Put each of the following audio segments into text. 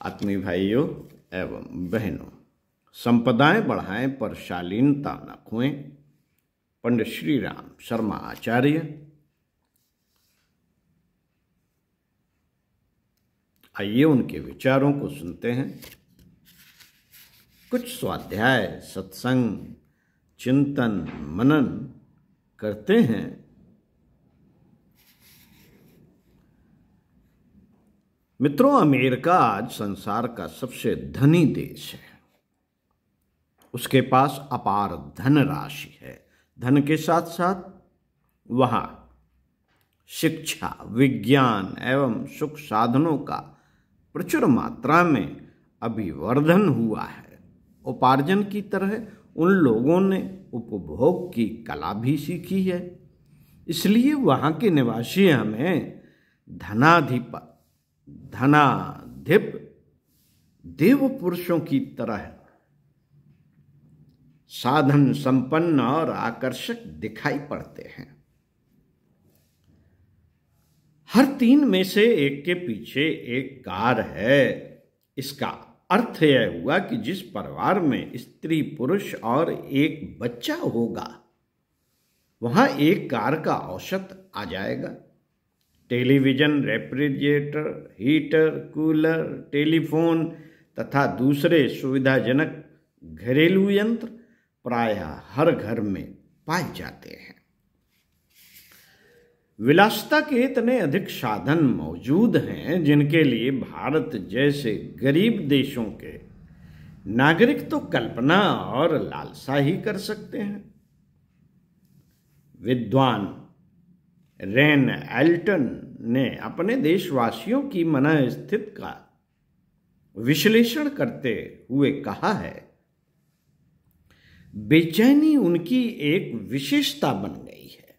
आत्मीय भाइयों एवं बहनों, संपदाएं बढ़ाएं पर शालीनता न खोएं। पंडित श्री राम शर्मा आचार्य। आइए उनके विचारों को सुनते हैं। कुछ स्वाध्याय, सत्संग, चिंतन, मनन करते हैं। मित्रों, अमेरिका आज संसार का सबसे धनी देश है। उसके पास अपार धन राशि है। धन के साथ साथ वहाँ शिक्षा, विज्ञान एवं सुख साधनों का प्रचुर मात्रा में अभिवर्धन हुआ है। उपार्जन की तरह उन लोगों ने उपभोग की कला भी सीखी है। इसलिए वहाँ के निवासी हमें धनाधिप देव पुरुषों की तरह साधन संपन्न और आकर्षक दिखाई पड़ते हैं। हर 3 में से एक के पीछे एक कार है। इसका अर्थ यह हुआ कि जिस परिवार में स्त्री, पुरुष और एक बच्चा होगा, वहां एक कार का औसत आ जाएगा। Television, refrigerator, heater, cooler, telephone तथा दूसरे सुविधाजनक घरेलू यंत्र प्रायः हर घर में पाए जाते हैं। विलासिता के इतने अधिक साधन मौजूद हैं जिनके लिए भारत जैसे गरीब देशों के नागरिक तो कल्पना और लालसा ही कर सकते हैं। विद्वान रेन एल्टन ने अपने देशवासियों की मनःस्थिति का विश्लेषण करते हुए कहा है, बेचैनी उनकी एक विशेषता बन गई है।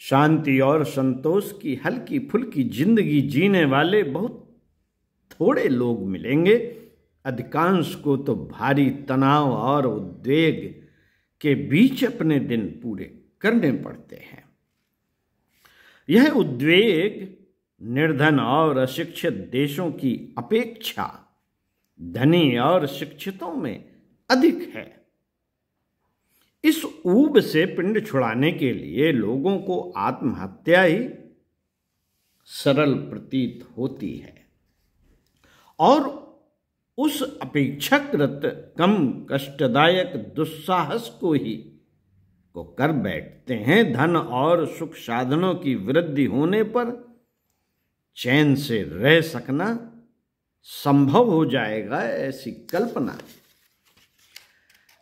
शांति और संतोष की हल्की फुल्की जिंदगी जीने वाले बहुत थोड़े लोग मिलेंगे। अधिकांश को तो भारी तनाव और उद्वेग के बीच अपने दिन पूरे करने पड़ते हैं। यह उद्वेग निर्धन और अशिक्षित देशों की अपेक्षा धनी और शिक्षितों में अधिक है। इस ऊब से पिंड छुड़ाने के लिए लोगों को आत्महत्या ही सरल प्रतीत होती है और उस अपेक्षाकृत कम कष्टदायक दुस्साहस को कर बैठते हैं। धन और सुख साधनों की वृद्धि होने पर चैन से रह सकना संभव हो जाएगा,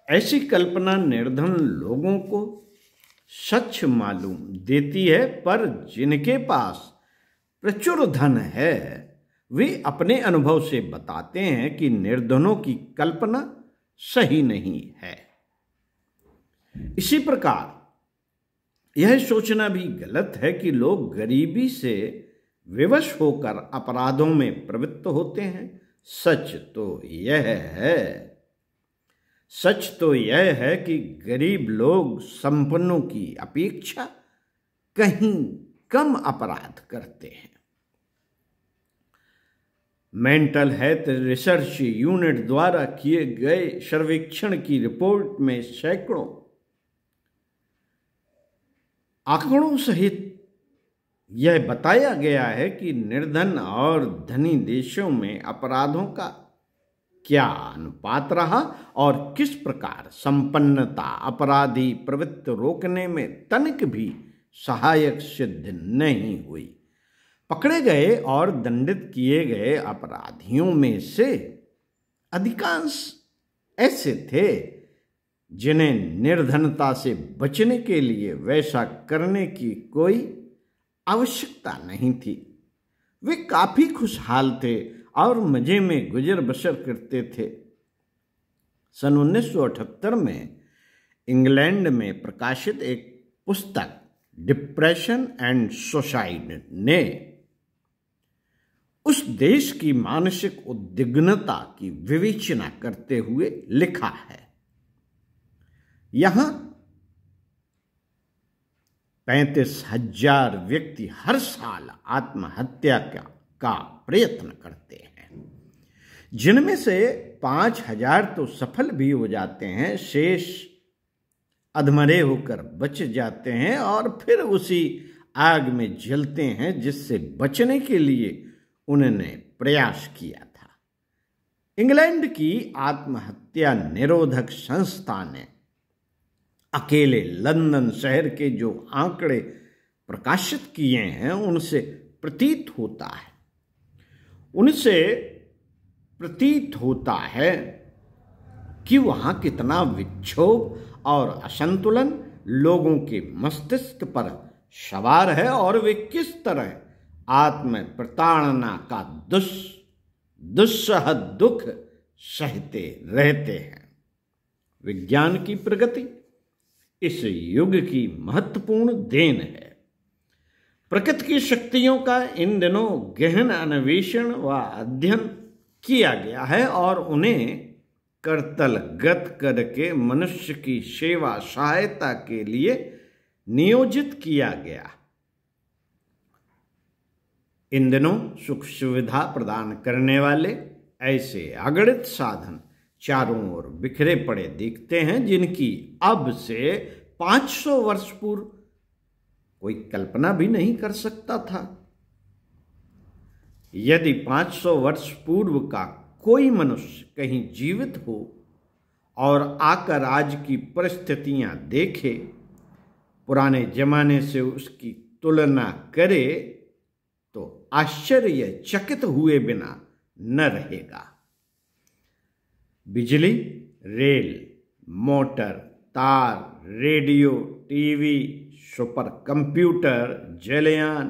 ऐसी कल्पना निर्धन लोगों को सच मालूम देती है, पर जिनके पास प्रचुर धन है वे अपने अनुभव से बताते हैं कि निर्धनों की कल्पना सही नहीं है। इसी प्रकार यह सोचना भी गलत है कि लोग गरीबी से विवश होकर अपराधों में प्रवृत्त होते हैं। सच तो यह है कि गरीब लोग संपन्नों की अपेक्षा कहीं कम अपराध करते हैं। मेंटल हेल्थ रिसर्च यूनिट द्वारा किए गए सर्वेक्षण की रिपोर्ट में सैकड़ों आंकड़ों सहित यह बताया गया है कि निर्धन और धनी देशों में अपराधों का क्या अनुपात रहा और किस प्रकार संपन्नता अपराधी प्रवृत्ति रोकने में तनिक भी सहायक सिद्ध नहीं हुई। पकड़े गए और दंडित किए गए अपराधियों में से अधिकांश ऐसे थे जिन्हें निर्धनता से बचने के लिए वैसा करने की कोई आवश्यकता नहीं थी। वे काफी खुशहाल थे और मजे में गुजर बसर करते थे। सन 1978 में इंग्लैंड में प्रकाशित एक पुस्तक डिप्रेशन एंड सुसाइड ने उस देश की मानसिक उद्विग्नता की विवेचना करते हुए लिखा है, यहां 35,000 व्यक्ति हर साल आत्महत्या का प्रयत्न करते हैं। जिनमें से 5,000 तो सफल भी हो जाते हैं, शेष अधमरे होकर बच जाते हैं और फिर उसी आग में जलते हैं जिससे बचने के लिए उन्होंने प्रयास किया था। इंग्लैंड की आत्महत्या निरोधक संस्था ने अकेले लंदन शहर के जो आंकड़े प्रकाशित किए हैं उनसे प्रतीत होता है कि वहां कितना विक्षोभ और असंतुलन लोगों के मस्तिष्क पर सवार है और वे किस तरह आत्म प्रताड़ना का दुस्सह दुख सहते रहते हैं। विज्ञान की प्रगति इस युग की महत्वपूर्ण देन है। प्रकृति की शक्तियों का इन दिनों गहन अन्वेषण व अध्ययन किया गया है और उन्हें करतलगत करके मनुष्य की सेवा सहायता के लिए नियोजित किया गया। इन दिनों सुख सुविधा प्रदान करने वाले ऐसे अगणित साधन चारों ओर बिखरे पड़े दिखते हैं जिनकी अब से 500 वर्ष पूर्व कोई कल्पना भी नहीं कर सकता था। यदि 500 वर्ष पूर्व का कोई मनुष्य कहीं जीवित हो और आकर आज की परिस्थितियां देखे, पुराने जमाने से उसकी तुलना करे तो आश्चर्यचकित हुए बिना न रहेगा। बिजली, रेल, मोटर, तार, रेडियो, टीवी, सुपर कंप्यूटर, जलयान,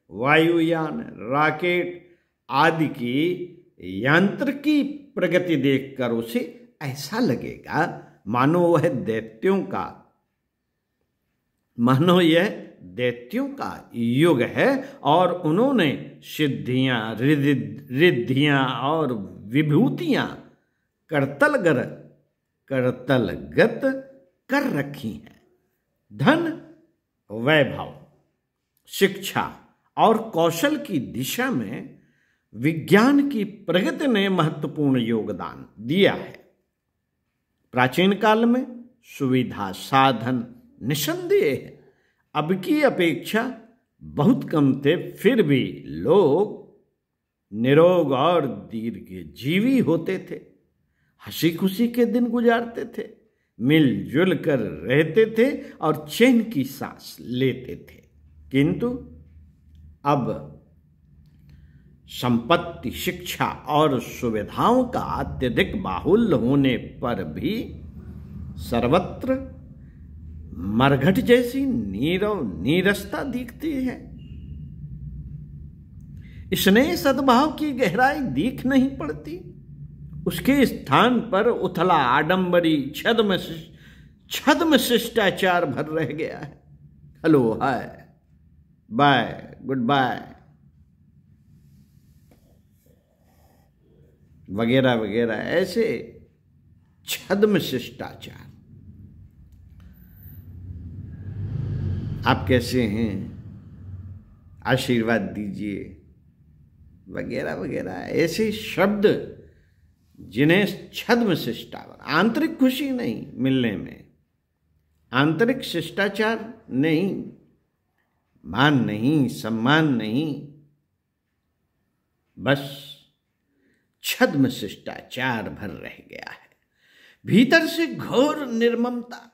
वायुयान, रॉकेट आदि की यांत्रिकी प्रगति देखकर उसे ऐसा लगेगा मानो यह दैत्यों का युग है और उन्होंने सिद्धियां, रिद्धियां और विभूतियां करतलगत कर रखी हैं। धन, वैभव, शिक्षा और कौशल की दिशा में विज्ञान की प्रगति ने महत्वपूर्ण योगदान दिया है। प्राचीन काल में सुविधा साधन निसंदेह अब की अपेक्षा बहुत कम थे, फिर भी लोग निरोग और दीर्घजीवी होते थे, हंसी खुशी के दिन गुजारते थे, मिलजुल कर रहते थे और चैन की सांस लेते थे। किंतु अब संपत्ति, शिक्षा और सुविधाओं का अत्यधिक बाहुल्य होने पर भी सर्वत्र मरघट जैसी नीरसता दिखती है। स्नेह सद्भाव की गहराई दिख नहीं पड़ती। उसके स्थान पर उथला आडंबरी छद्म शिष्टाचार भर रह गया है। हेलो, हाय, बाय, गुड बाय वगैरह वगैरह, ऐसे छद्म शिष्टाचार। आप कैसे हैं, आशीर्वाद दीजिए वगैरह वगैरह, ऐसे शब्द जिन्हें छद्म शिष्टाचार, आंतरिक खुशी नहीं मिलने में, आंतरिक शिष्टाचार नहीं, मान नहीं, सम्मान नहीं, बस छद्म शिष्टाचार भर रह गया है। भीतर से घोर निर्ममता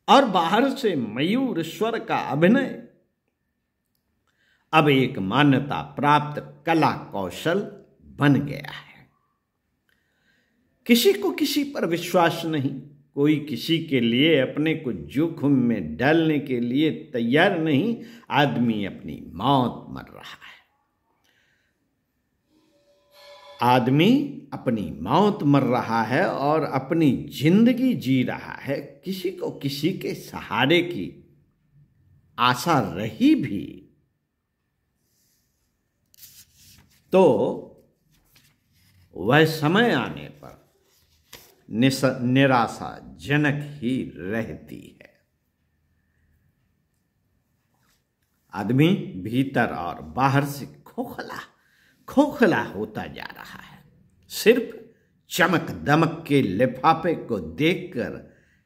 और बाहर से मयूर स्वर का अभिनय अब एक मान्यता प्राप्त कला कौशल बन गया है। किसी को किसी पर विश्वास नहीं, कोई किसी के लिए अपने को जोखिम में डालने के लिए तैयार नहीं। आदमी अपनी मौत मर रहा है, आदमी अपनी मौत मर रहा है और अपनी जिंदगी जी रहा है। किसी को किसी के सहारे की आशा रही भी तो वह समय आने पर निराशाजनक ही रहती है। आदमी भीतर और बाहर से खोखला होता जा रहा है। सिर्फ चमक दमक के लिफाफे को देखकर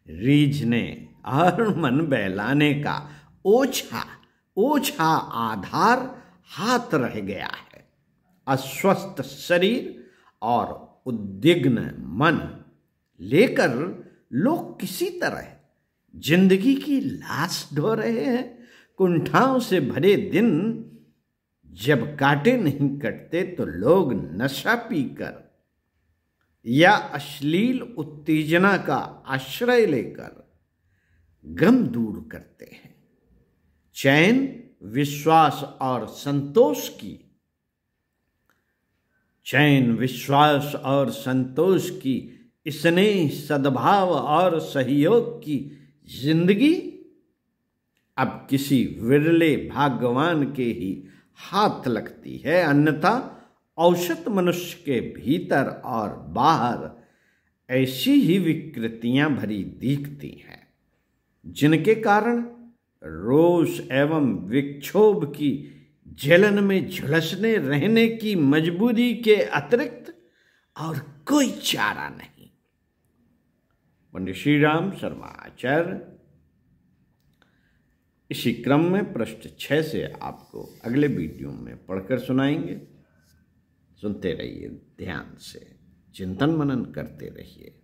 रीझने और मन बहलाने का ओछा ओछा आधार हाथ रह गया है। अस्वस्थ शरीर और उद्विग्न मन लेकर लोग किसी तरह जिंदगी की लाश ढो रहे हैं। कुंठाओं से भरे दिन जब काटे नहीं कटते तो लोग नशा पीकर या अश्लील उत्तेजना का आश्रय लेकर गम दूर करते हैं। चैन, विश्वास और संतोष की स्नेह, सद्भाव और सहयोग की जिंदगी अब किसी विरले भाग्यवान के ही हाथ लगती है। अन्यथा औसत मनुष्य के भीतर और बाहर ऐसी ही विकृतियां भरी दिखती हैं, जिनके कारण रोष एवं विक्षोभ की जलन में झुलसने रहने की मजबूरी के अतिरिक्त और कोई चारा नहीं। पंडित श्री राम शर्मा आचार्य इसी क्रम में पृष्ठ 6 से आपको अगले वीडियो में पढ़कर सुनाएंगे। सुनते रहिए, ध्यान से चिंतन मनन करते रहिए।